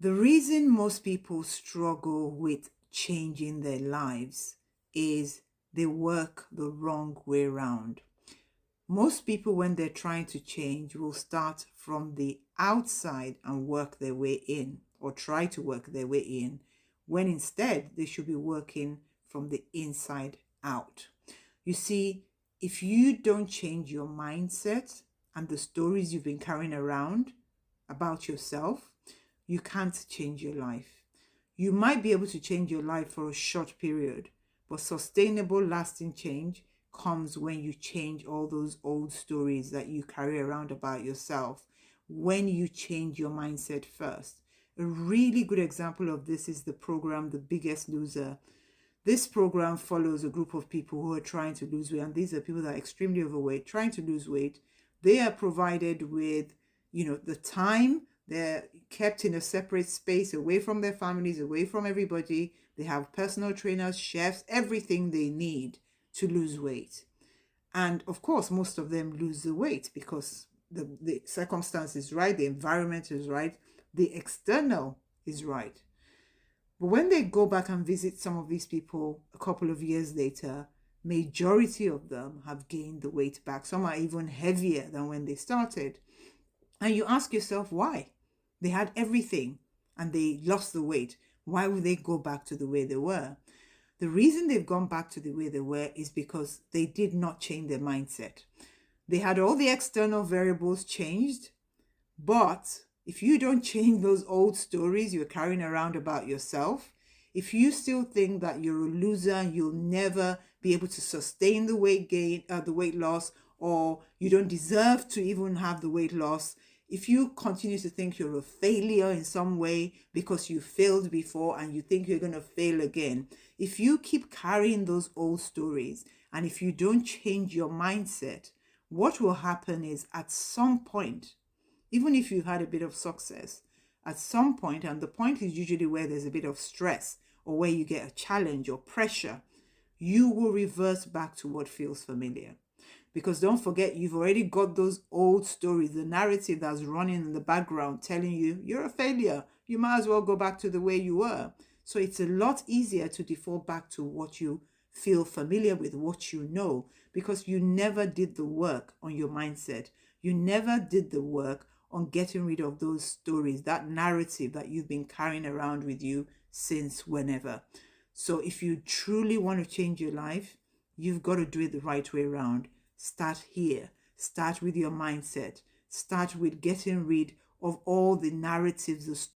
The reason most people struggle with changing their lives is they work the wrong way around. Most people, when they're trying to change, will start from the outside and work their way in, or try to work their way in, when instead they should be working from the inside out. You see, if you don't change your mindset and the stories you've been carrying around about yourself, you can't change your life. You might be able to change your life for a short period, but sustainable, lasting change comes when you change all those old stories that you carry around about yourself, when you change your mindset first. A really good example of this is the program The Biggest Loser. This program follows a group of people who are trying to lose weight, and these are people that are extremely overweight, trying to lose weight. They are provided with, the time. They're kept in a separate space, away from their families, away from everybody. They have personal trainers, chefs, everything they need to lose weight. And of course, most of them lose the weight because the circumstance is right, the environment is right, the external is right. But when they go back and visit some of these people a couple of years later, majority of them have gained the weight back. Some are even heavier than when they started. And you ask yourself why? They had everything and they lost the weight. Why would they go back to the way they were? The reason they've gone back to the way they were is because they did not change their mindset. They had all the external variables changed, but if you don't change those old stories you're carrying around about yourself, if you still think that you're a loser and you'll never be able to sustain the weight gain, the weight loss, or you don't deserve to even have the weight loss, if you continue to think you're a failure in some way because you failed before and you think you're going to fail again, if you keep carrying those old stories and if you don't change your mindset, what will happen is at some point, even if you've had a bit of success, at some point, and the point is usually where there's a bit of stress or where you get a challenge or pressure, you will revert back to what feels familiar. Because don't forget, you've already got those old stories, the narrative that's running in the background telling you you're a failure. You might as well go back to the way you were. So it's a lot easier to default back to what you feel familiar with, what you know, because you never did the work on your mindset. You never did the work on getting rid of those stories, that narrative that you've been carrying around with you since whenever. So if you truly want to change your life, you've got to do it the right way around. Start here. Start with your mindset. Start with getting rid of all the narratives, the